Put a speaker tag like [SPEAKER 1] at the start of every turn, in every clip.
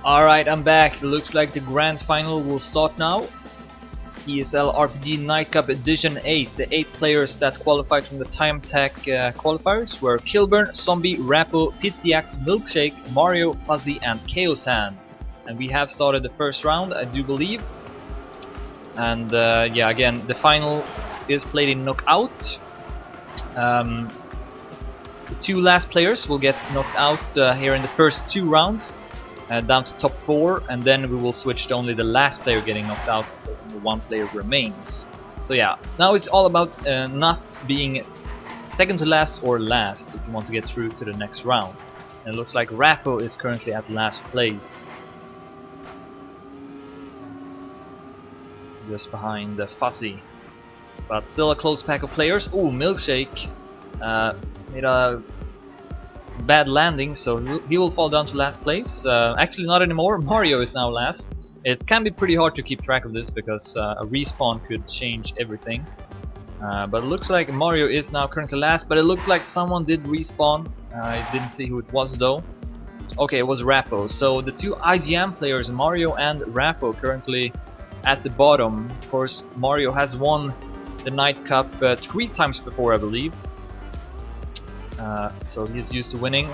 [SPEAKER 1] Alright, I'm back. Looks like the grand final will start now. ESL RPG Nightcup Edition 8. The 8 players that qualified from the time attack qualifiers were Kilburn, Zombie, Rappo, Pitiax, Milkshake, Mario, Fuzzy and Chaosan. And we have started the first round, I do believe. And yeah, again, the final is played in knockout. The 2 last players will get knocked out here in the first 2 rounds. Down to top 4, and then we will switch to only the last player getting knocked out, and the 1 player remains. So yeah, now it's all about not being second to last or last if you want to get through to the next round. And it looks like Rappo is currently at last place, just behind the Fuzzy, but still a close pack of players. Oh, Milkshake made a bad landing, so he will fall down to last place. Actually not anymore, Mario is now last. It can be pretty hard to keep track of this because a respawn could change everything. But it looks like Mario is now currently last, but it looked like someone did respawn. I didn't see who it was though. Okay, it was Rappo. So the 2 IGM players, Mario and Rappo, currently at the bottom. Of course, Mario has won the Nightcup 3 times before, I believe. So he's used to winning.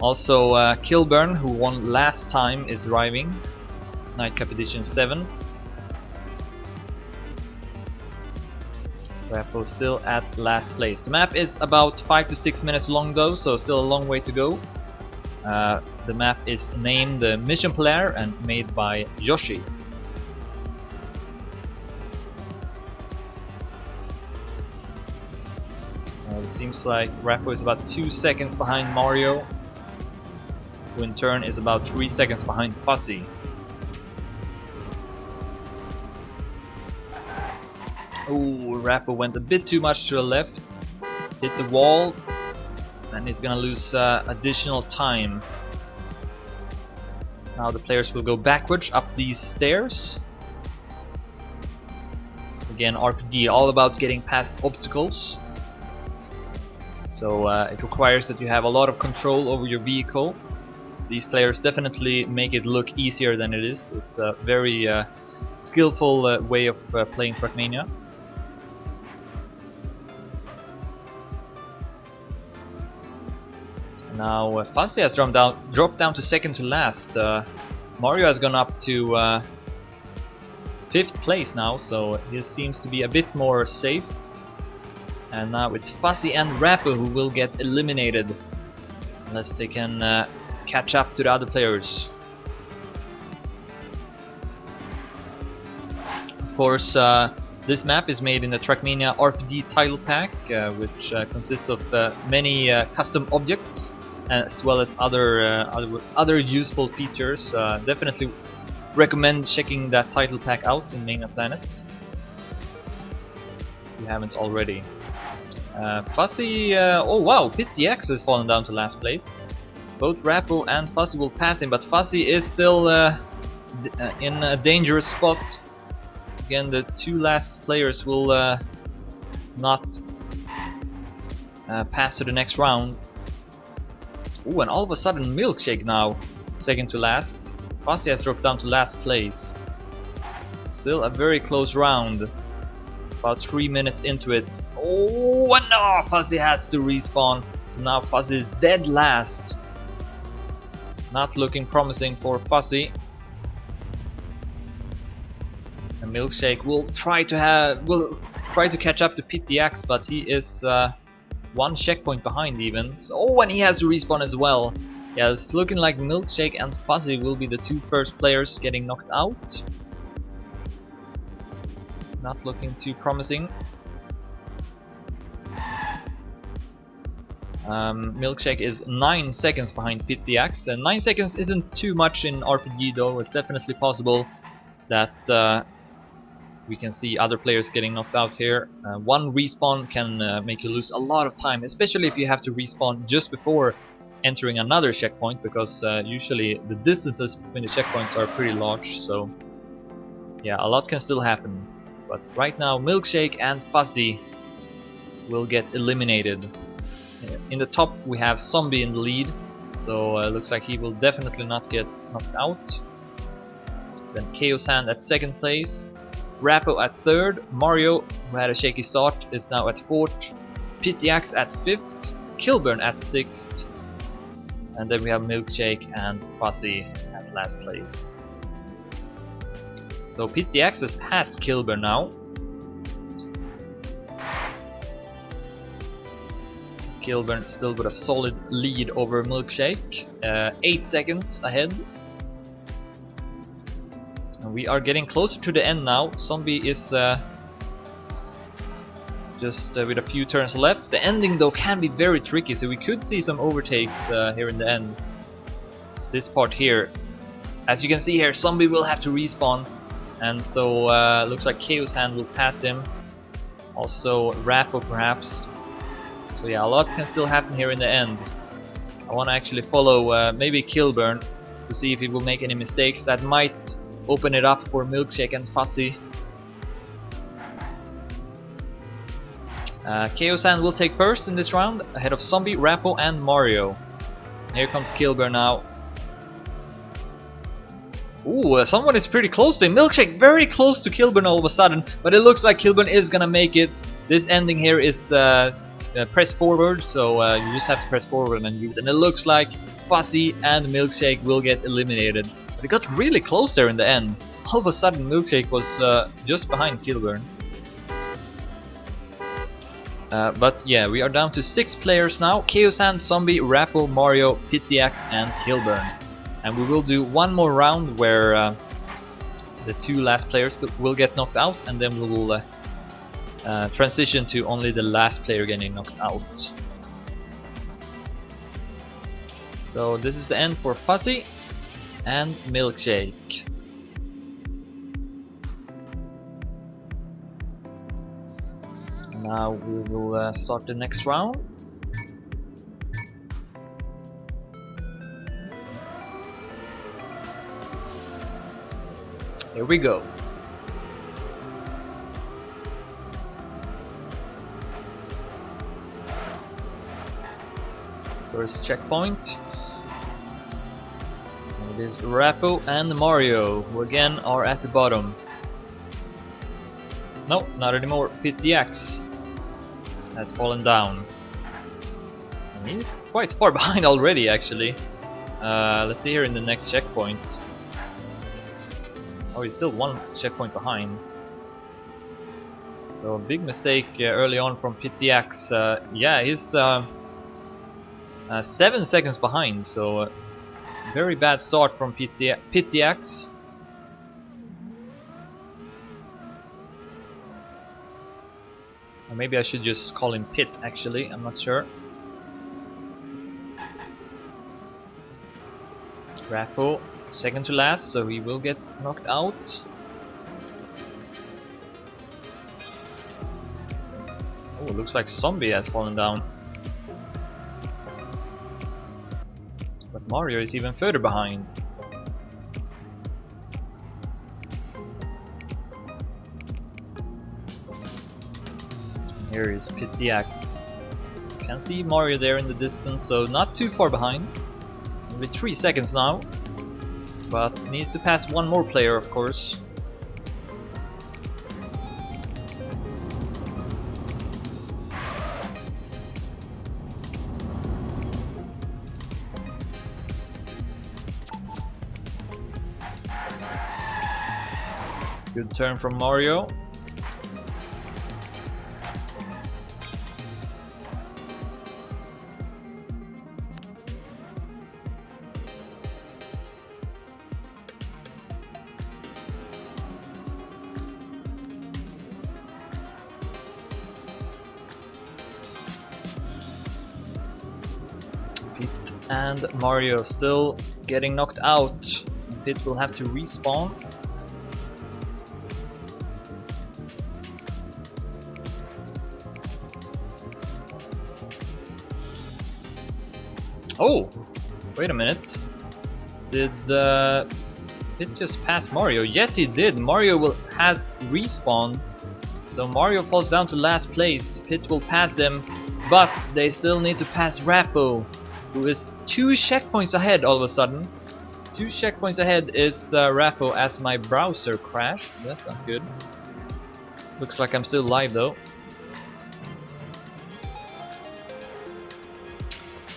[SPEAKER 1] Also Kilburn, who won last time, is driving Nightcup Edition 7. Rappo still at last place. The map is about 5 to 6 minutes long though, so still a long way to go. The map is named Mission Polaire and made by Yoshi. It seems like Rappo is about 2 seconds behind Mario, who in turn is about 3 seconds behind Fuzzy. Oh, Rappo went a bit too much to the left, hit the wall, and he's gonna lose additional time. Now the players will go backwards up these stairs. Again, RPG, all about getting past obstacles. So it requires that you have a lot of control over your vehicle. These players definitely make it look easier than it is. It's a very skillful way of playing Trackmania. Now Fuzzy has dropped down to second to last. Mario has gone up to 5th place now, so he seems to be a bit more safe. And now it's Fuzzy and Rappo who will get eliminated unless they can catch up to the other players. Of course, this map is made in the Trackmania RPG title pack, which consists of many custom objects as well as other useful features. Definitely recommend checking that title pack out in Mania Planet if you haven't already. Fuzzy, oh wow, Pitiax has fallen down to last place. Both Rappo and Fuzzy will pass him, but Fuzzy is still in a dangerous spot. Again, the 2 last players will not pass to the next round. Oh, and all of a sudden Milkshake now second to last. Fuzzy has dropped down to last place. Still a very close round. About 3 minutes into it. Oh, and no! Fuzzy has to respawn. So now Fuzzy is dead last. Not looking promising for Fuzzy. And Milkshake will try to catch up to Pitiax, but he is 1 checkpoint behind even. Oh, and he has to respawn as well. Yeah, it's looking like Milkshake and Fuzzy will be the 2 first players getting knocked out. Not looking too promising. Milkshake is 9 seconds behind Pitiax, and 9 seconds isn't too much in RPG though. It's definitely possible that we can see other players getting knocked out here. 1 respawn can make you lose a lot of time, especially if you have to respawn just before entering another checkpoint, because usually the distances between the checkpoints are pretty large, so yeah, a lot can still happen. But right now Milkshake and Fuzzy will get eliminated. In the top we have Zombie in the lead, So looks like he will definitely not get knocked out. Then Chaos Hand at 2nd place. Rappo at 3rd. Mario, who had a shaky start, is now at 4th. Pity Axe at 5th. Kilburn at 6th. And then we have Milkshake and Fuzzy at last place. So Pity Axe has passed Kilburn now. Kilburn still got a solid lead over Milkshake, 8 seconds ahead. And we are getting closer to the end now. Zombie is just with a few turns left. The ending though can be very tricky, so we could see some overtakes here in the end. This part here, as you can see here, Zombie will have to respawn, and so looks like Chaos Hand will pass him. Also Rappo perhaps. So yeah, a lot can still happen here in the end. I want to actually follow maybe Kilburn to see if he will make any mistakes that might open it up for Milkshake and Fuzzy. Chaos Hand will take first in this round, ahead of Zombie, Rappo and Mario. Here comes Kilburn now. Ooh, someone is pretty close to him. Milkshake very close to Kilburn all of a sudden, but it looks like Kilburn is gonna make it. This ending here is press forward, so you just have to press forward and use it. And it looks like Fuzzy and Milkshake will get eliminated. But it got really close there in the end. All of a sudden Milkshake was just behind Kilburn. But yeah, we are down to 6 players now. Chaos Hand, Zombie, Rappo, Mario, Pity Axe and Kilburn. And we will do one more round where the 2 last players will get knocked out, and then we will transition to only the last player getting knocked out. So this is the end for Fuzzy and Milkshake. Now we will start the next round. Here we go. First checkpoint. It is Rappo and Mario, who again are at the bottom. No, not anymore. Pity Axe has fallen down. And he's quite far behind already, actually. Let's see here in the next checkpoint. Oh, he's still 1 checkpoint behind. So a big mistake early on from Pity Axe. Yeah, he's 7 seconds behind, so very bad start from Pity Axe. Or maybe I should just call him Pit, actually, I'm not sure. Rappo, second to last, so he will get knocked out. Oh, looks like Zombie has fallen down. But Mario is even further behind. Here is Pity Axe. You can see Mario there in the distance, so not too far behind. With 3 seconds now. But needs to pass 1 more player, of course. Good turn from Mario. Pit and Mario still getting knocked out. Pit will have to respawn. Oh, wait a minute. Did Pit just pass Mario? Yes, he did. Mario has respawned, so Mario falls down to last place. Pit will pass him, but they still need to pass Rappo, who is 2 checkpoints ahead all of a sudden. 2 checkpoints ahead is Rappo as my browser crashed. That's not good. Looks like I'm still live though.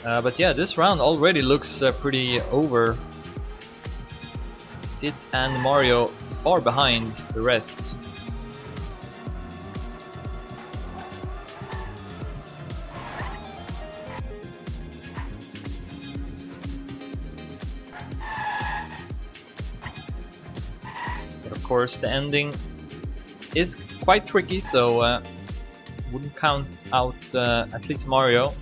[SPEAKER 1] But yeah, this round already looks pretty over. It and Mario far behind the rest. But of course the ending is quite tricky, so wouldn't count out at least Mario.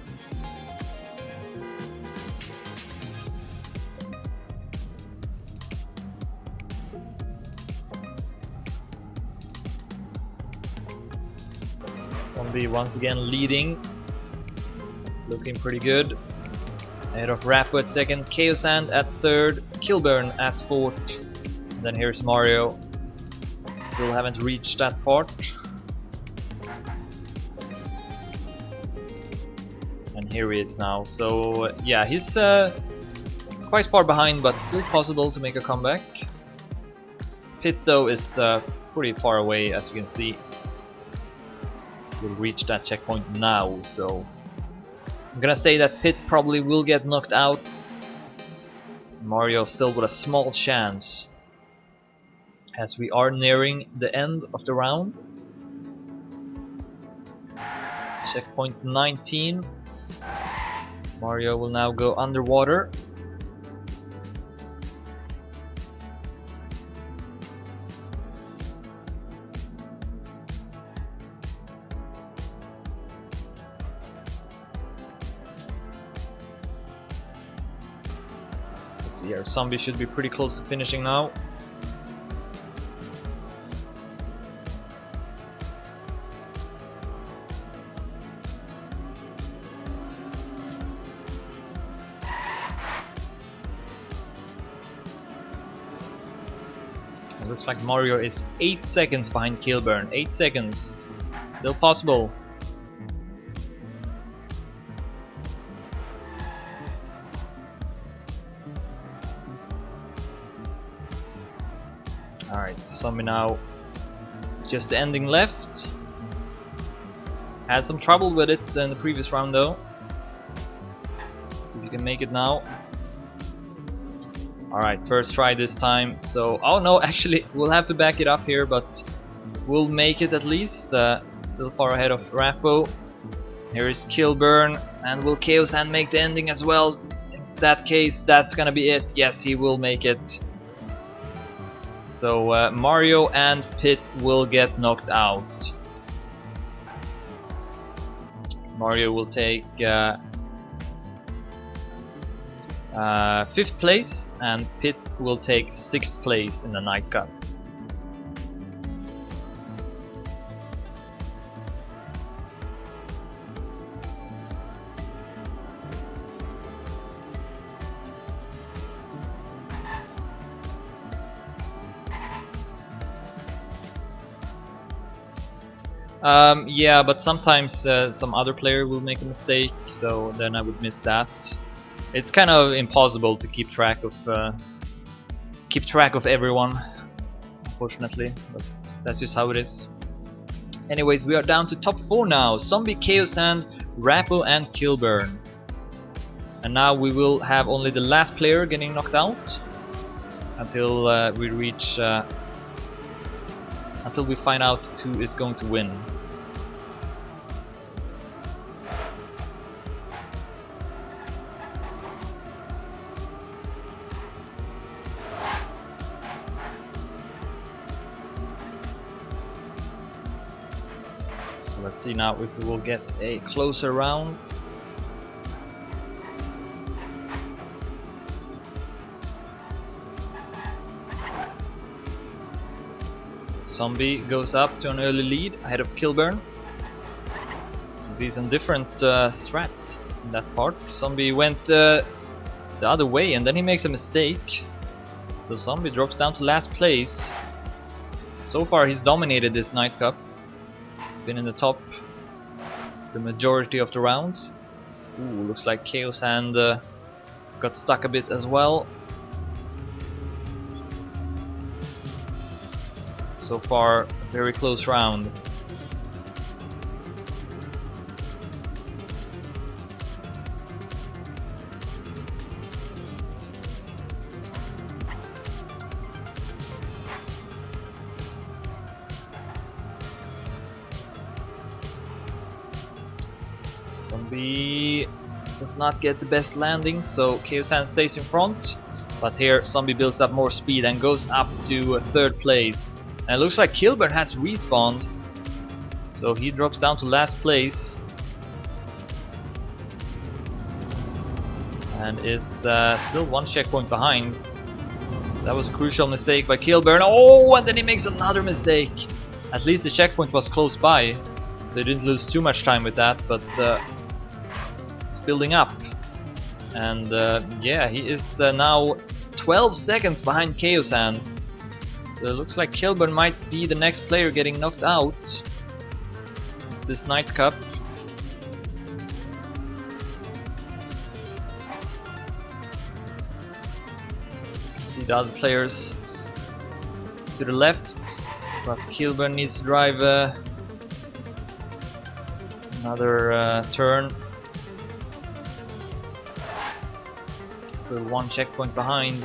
[SPEAKER 1] Zombie once again leading, looking pretty good. Ahead of Rappo at second, Chaos Sand at third, Kilburn at fourth, and then here's Mario. Still haven't reached that part. And here he is now. So yeah, he's quite far behind, but still possible to make a comeback. Pit though is pretty far away, as you can see. Will reach that checkpoint now, so I'm gonna say that Pit probably will get knocked out. Mario still with a small chance, as we are nearing the end of the round. Checkpoint 19. Mario will now go underwater. Let's see here, Zombie should be pretty close to finishing now. It looks like Mario is 8 seconds behind Kilburn. 8 seconds. Still possible. Alright, Zombie now. Just the ending left. Had some trouble with it in the previous round though. See if you can make it now. Alright, first try this time. So, oh no, actually we'll have to back it up here, but we'll make it at least. Still far ahead of Rappo. Here is Kilburn, and will Chaos Hand make the ending as well? In that case, that's gonna be it. Yes, he will make it. So Mario and Pit will get knocked out. Mario will take 5th place, and Pit will take 6th place in the Nightcup. Yeah, but sometimes some other player will make a mistake, so then I would miss that. It's kind of impossible to keep track of everyone, unfortunately, but that's just how it is. Anyways, we are down to top 4 now. Zombie, Chaos Hand, Rappo and Kilburn. And now we will have only the last player getting knocked out until we reach until we find out who is going to win. So let's see now if we will get a closer round. Zombie goes up to an early lead ahead of Kilburn. You see some different strats in that part. Zombie went the other way and then he makes a mistake. So Zombie drops down to last place. So far he's dominated this Nightcup. He's been in the top the majority of the rounds. Ooh, looks like Chaos Hand got stuck a bit as well. So far, a very close round. Zombie does not get the best landing, so Chaos Hand stays in front. But here Zombie builds up more speed and goes up to 3rd place. And it looks like Kilburn has respawned, so he drops down to last place. And is still 1 checkpoint behind. So that was a crucial mistake by Kilburn. Oh, and then he makes another mistake. At least the checkpoint was close by, so he didn't lose too much time with that, but it's building up. And yeah, he is now 12 seconds behind Chaos Hand. So it looks like Kilburn might be the next player getting knocked out of this Nightcup. See the other players to the left, but Kilburn needs to drive another turn. Still 1 checkpoint behind,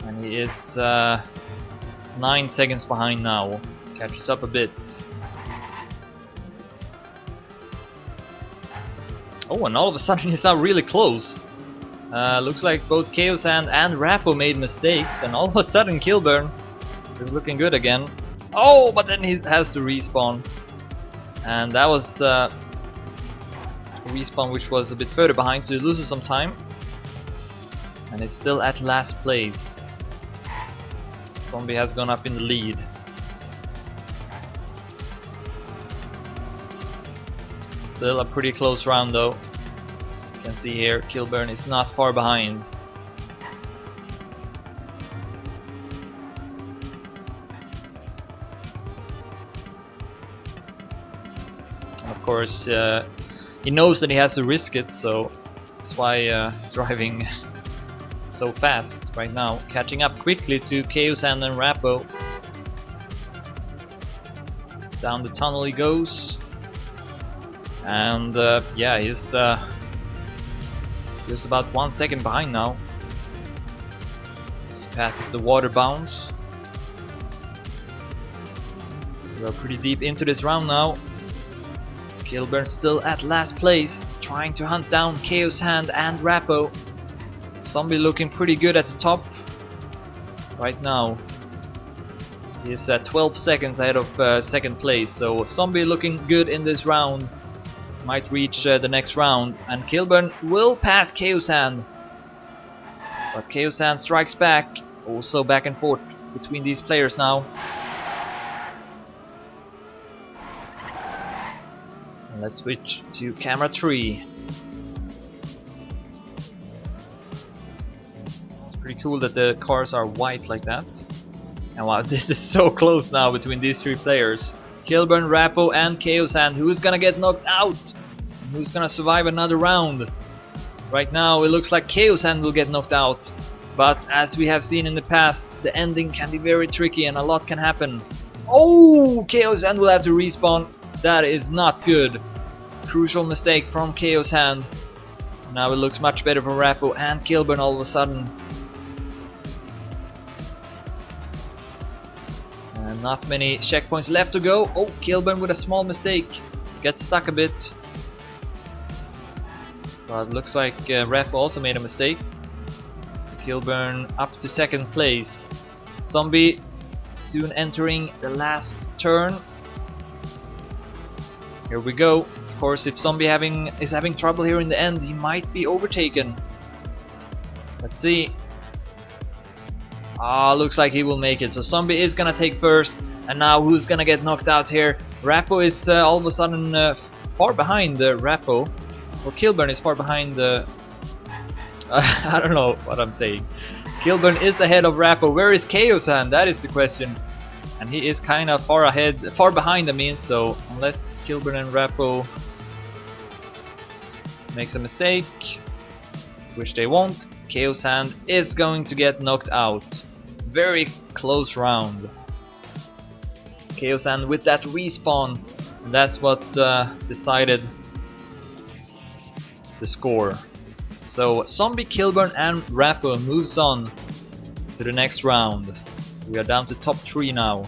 [SPEAKER 1] and he is 9 seconds behind now. Catches up a bit. Oh, and all of a sudden he's now really close. Looks like both Chaos Hand and Rappo made mistakes, and all of a sudden Kilburn is looking good again. Oh, but then he has to respawn, and that was a respawn which was a bit further behind, so he loses some time, and it's still at last place. Zombie has gone up in the lead. Still a pretty close round though. You can see here Kilburn is not far behind. And of course he knows that he has to risk it, so that's why he's driving so fast right now, catching up quickly to Chaos Hand and Rappo. Down the tunnel he goes, and yeah, he's just about 1 second behind now. He passes the water bounce. We are pretty deep into this round now. Kilburn still at last place, trying to hunt down Chaos Hand and Rappo. Zombie looking pretty good at the top right now. He is at 12 seconds ahead of 2nd place, so Zombie looking good in this round. Might reach the next round, and Kilburn will pass Chaos Hand. But Chaos Hand strikes back, also back and forth between these players now. And let's switch to camera 3. Pretty cool that the cars are white like that. And wow, this is so close now between these 3 players. Kilburn, Rappo and Chaos Hand. Who's gonna get knocked out? Who's gonna survive another round? Right now it looks like Chaos Hand will get knocked out. But as we have seen in the past, the ending can be very tricky and a lot can happen. Oh, Chaos Hand will have to respawn. That is not good. Crucial mistake from Chaos Hand. Now it looks much better for Rappo and Kilburn all of a sudden. Not many checkpoints left to go. Oh, Kilburn with a small mistake. Gets stuck a bit. But looks like Rappo also made a mistake. So Kilburn up to 2nd place. Zombie soon entering the last turn. Here we go. Of course, if Zombie is having trouble here in the end, he might be overtaken. Let's see. Ah, looks like he will make it. So Zombie is gonna take first, and now who's gonna get knocked out here? Rappo is all of a sudden far behind Rappo. Or Kilburn is far behind I don't know what I'm saying. Kilburn is ahead of Rappo. Where is Chaos Hand? That is the question. And he is kind of far behind, I mean, so unless Kilburn and Rappo makes a mistake, which they won't. Chaos Hand is going to get knocked out. Very close round. Chaos Hand with that respawn, that's what decided the score. So Zombie, Kilburn and Rappo moves on to the next round. So we are down to top 3 now.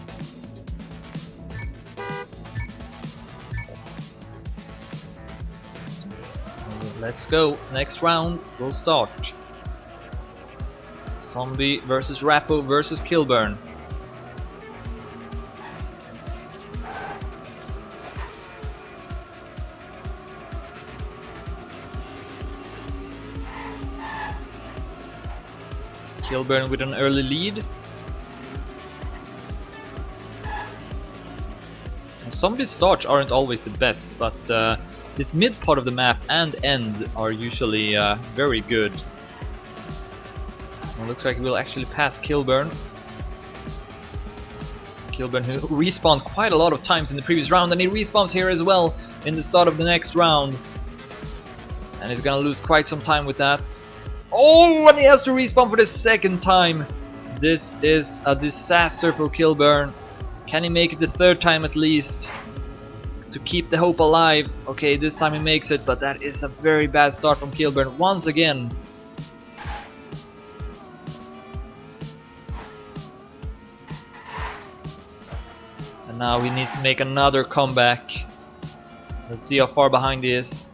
[SPEAKER 1] Let's go, next round will start. Zombie versus Rappo versus Kilburn. Kilburn with an early lead. Zombie starts aren't always the best, but this mid part of the map and end are usually very good. It looks like we'll actually pass Kilburn. Kilburn who respawned quite a lot of times in the previous round, and he respawns here as well in the start of the next round. And he's gonna lose quite some time with that. Oh, and he has to respawn for the second time. This is a disaster for Kilburn. Can he make it the third time at least to keep the hope alive? Okay, this time he makes it, but that is a very bad start from Kilburn once again. And now he needs to make another comeback. Let's see how far behind he is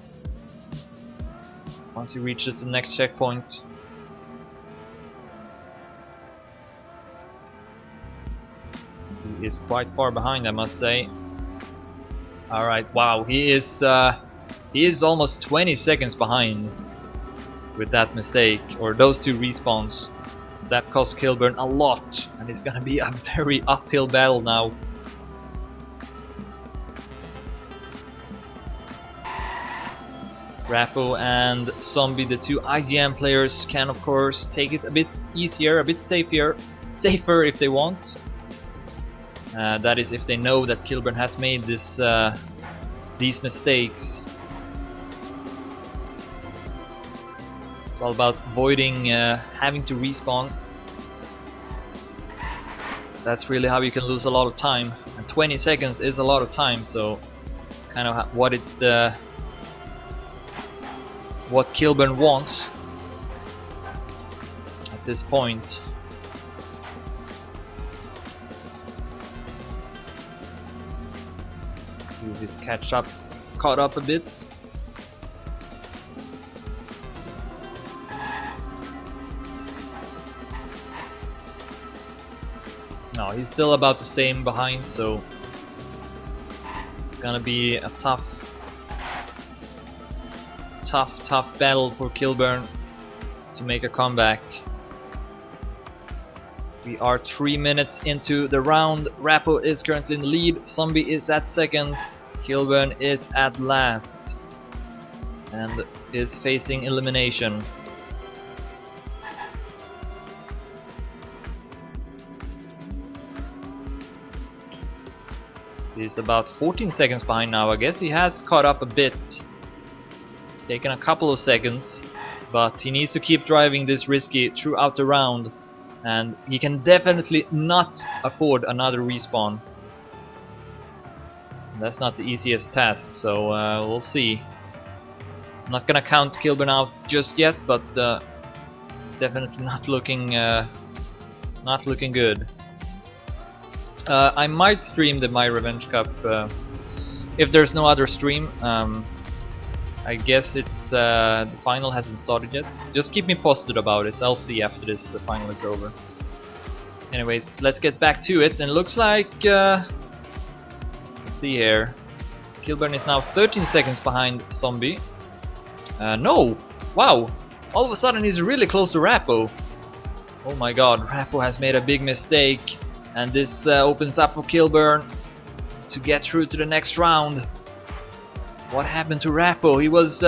[SPEAKER 1] once he reaches the next checkpoint. He is quite far behind, I must say. Alright, wow, he is almost 20 seconds behind with that mistake, or those two respawns. So that cost Kilburn a lot, and it's gonna be a very uphill battle now. Rappo and Zombie, the two IGM players, can of course take it a bit easier, a bit safer if they want. That is if they know that Kilburn has made these mistakes. It's all about avoiding having to respawn. That's really how you can lose a lot of time, and 20 seconds is a lot of time, so it's kind of what Kilburn wants at this point. Let's see if he's caught up a bit. No, he's still about the same behind, so it's gonna be a tough battle for Kilburn to make a comeback. We are 3 minutes into the round. Rappo is currently in the lead, Zombie is at second, Kilburn is at last and is facing elimination. He's about 14 seconds behind now. I guess he has caught up a bit. Taken a couple of seconds, but he needs to keep driving this risky throughout the round, and he can definitely not afford another respawn. That's not the easiest task, so we'll see. I'm not gonna count Kilburn out just yet, but it's definitely not looking good. I might stream the My Revenge Cup if there's no other stream. I guess it's the final hasn't started yet. Just keep me posted about it. I'll see after this final is over. Anyways, let's get back to it. And it looks like let's see here. Kilburn is now 13 seconds behind Zombie. No! Wow! All of a sudden he's really close to Rappo. Oh my god, Rappo has made a big mistake. And this opens up for Kilburn to get through to the next round. What happened to Rappo? He was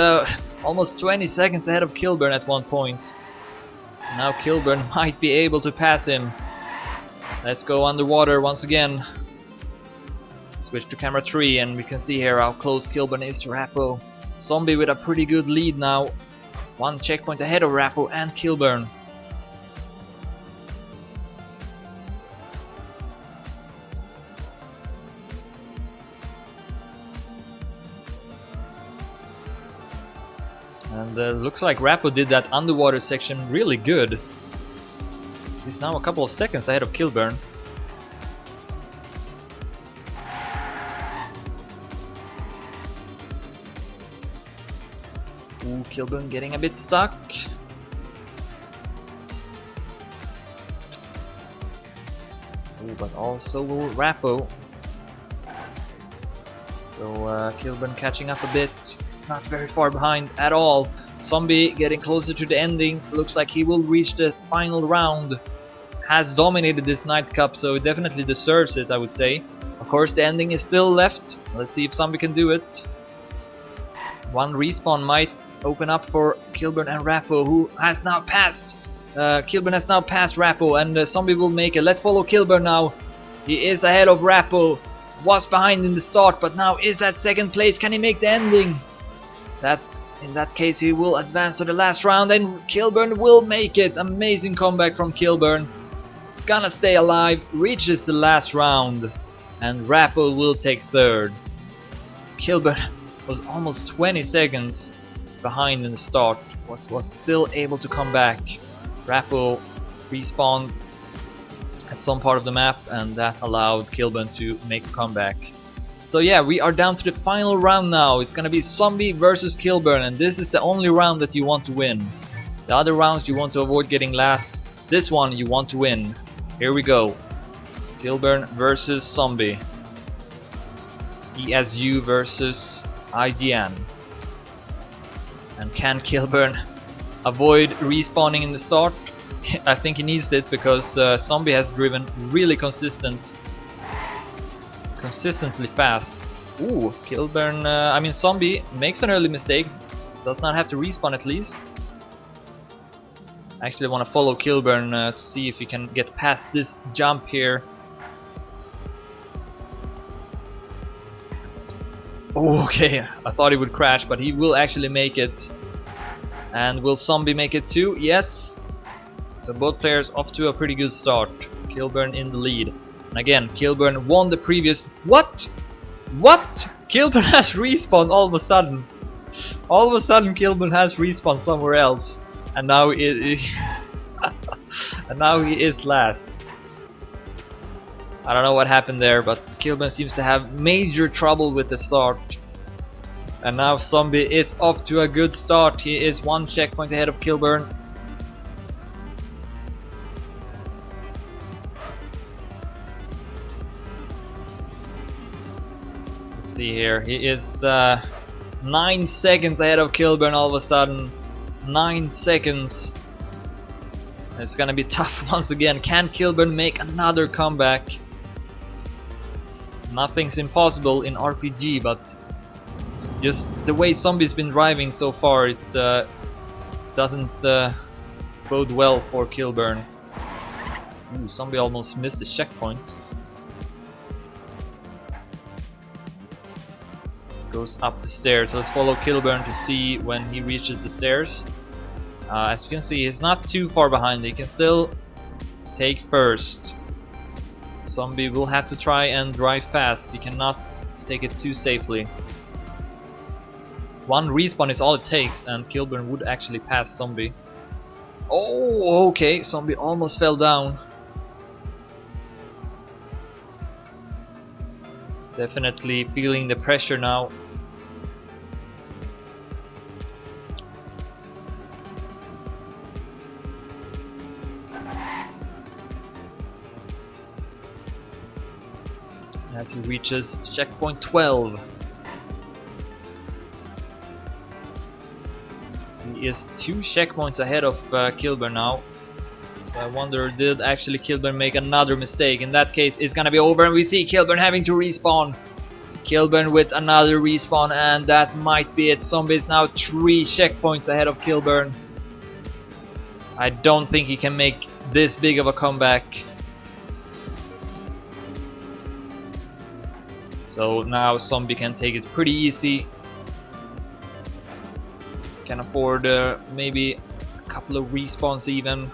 [SPEAKER 1] almost 20 seconds ahead of Kilburn at one point. Now Kilburn might be able to pass him. Let's go underwater once again. Switch to camera 3 and we can see here how close Kilburn is to Rappo. Zombie with a pretty good lead now. 1 checkpoint ahead of Rappo and Kilburn. And looks like Rappo did that underwater section really good. He's now a couple of seconds ahead of Kilburn. Ooh, Kilburn getting a bit stuck. Ooh, but also Rappo. So Kilburn catching up a bit. It's not very far behind at all. Zombie getting closer to the ending. Looks like he will reach the final round. Has dominated this Nightcup, so it definitely deserves it, I would say. Of course, the ending is still left. Let's see if Zombie can do it. 1 respawn might open up for Kilburn and Rappo, who has now passed. Kilburn has now passed Rappo, and Zombie will make it. Let's follow Kilburn now. He is ahead of Rappo. Was behind in the start, but now is at 2nd place. Can he make the ending? In that case, he will advance to the last round, and Kilburn will make it. Amazing comeback from Kilburn. He's gonna stay alive, reaches the last round, and Rappo will take 3rd. Kilburn was almost 20 seconds behind in the start, but was still able to come back. Rappo respawned at some part of the map, and that allowed Kilburn to make a comeback. So yeah, we are down to the final round now. It's gonna be Zombie versus Kilburn, and this is the only round that you want to win. The other rounds you want to avoid getting last. This one you want to win. Here we go. Kilburn versus Zombie. ESU versus IGN. And can Kilburn avoid respawning in the start? I think he needs it, because Zombie has driven really consistently fast. Ooh, Kilburn, I mean Zombie makes an early mistake, does not have to respawn at least. I actually want to follow Kilburn to see if he can get past this jump here. Oh, okay, I thought he would crash, but he will actually make it. And will Zombie make it too? Yes! So both players off to a pretty good start. Kilburn in the lead. And again, Kilburn won the previous... What? What? Kilburn has respawned all of a sudden. All of a sudden Kilburn has respawned somewhere else. And now and now he is last. I don't know what happened there, but Kilburn seems to have major trouble with the start. And now Zombie is off to a good start. He is 1 checkpoint ahead of Kilburn. Let's see here. He is 9 seconds ahead of Kilburn all of a sudden. 9 seconds. It's gonna be tough once again. Can Kilburn make another comeback? Nothing's impossible in RPG, but just the way Zombie's been driving so far, it doesn't bode well for Kilburn. Ooh, Zombie almost missed the checkpoint. Goes up the stairs. Let's follow Kilburn to see when he reaches the stairs. As you can see, he's not too far behind. He can still take first. Zombie will have to try and drive fast. He cannot take it too safely. 1 respawn is all it takes, and Kilburn would actually pass Zombie. Oh, okay. Zombie almost fell down. Definitely feeling the pressure now. As he reaches checkpoint 12. He is 2 checkpoints ahead of Kilburn now. So I wonder, did actually Kilburn make another mistake? In that case, it's gonna be over, and we see Kilburn having to respawn. Kilburn with another respawn, and that might be it. Zombie is now 3 checkpoints ahead of Kilburn. I don't think he can make this big of a comeback. So now Zombie can take it pretty easy. Can afford maybe a couple of respawns even.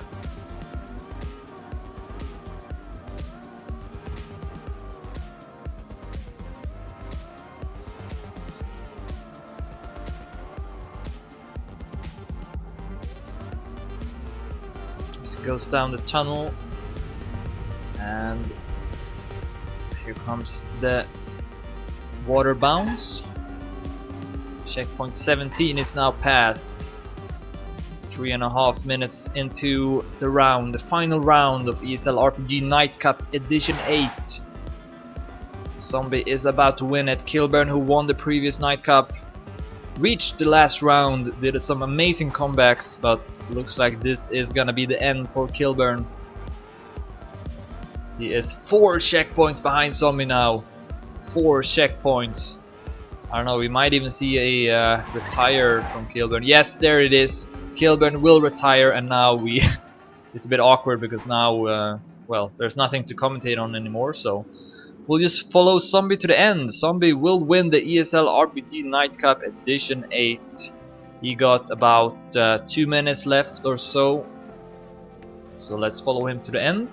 [SPEAKER 1] This goes down the tunnel, and here comes the water bounce. Checkpoint 17 is now passed. 3.5 minutes into the round, the final round of ESL RPG Nightcup Edition 8. Zombie is about to win it. Kilburn, who won the previous Nightcup, reached the last round, did some amazing comebacks, but looks like this is gonna be the end for Kilburn. He is 4 checkpoints behind Zombie now. 4 checkpoints. I don't know, we might even see a retire from Kilburn. Yes, there it is. Kilburn will retire, and now we it's a bit awkward because now well, there's nothing to commentate on anymore, so we'll just follow Zombie to the end. Zombie will win the ESL RPG Nightcup Edition 8. He got about 2 minutes left or so, so let's follow him to the end.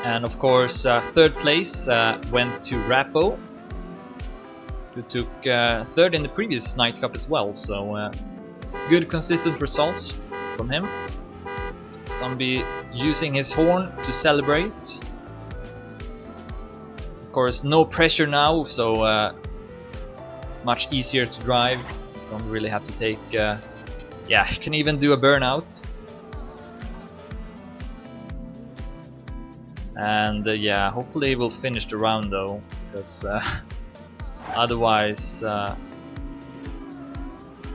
[SPEAKER 1] And of course, third place went to Rappo, who took third in the previous Nightcup as well. So good consistent results from him. Zombie using his horn to celebrate. Of course, no pressure now, so it's much easier to drive. Don't really have to take. Yeah, you can even do a burnout. And yeah, hopefully we'll finish the round though, because otherwise it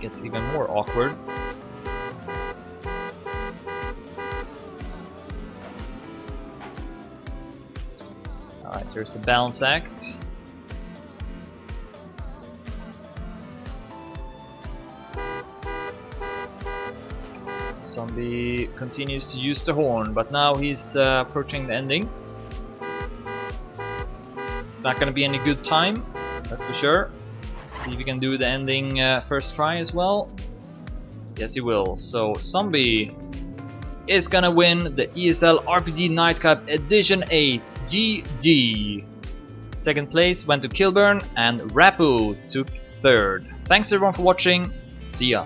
[SPEAKER 1] gets even more awkward. Alright, here's the balance act. Zombie continues to use the horn, but now he's approaching the ending. It's not gonna be any good time, that's for sure. See if he can do the ending first try as well. Yes, he will. So Zombie is gonna win the ESL RPG Nightcup Edition 8. GG. Second place went to Kilburn, and Rappo took third. Thanks everyone for watching. See ya.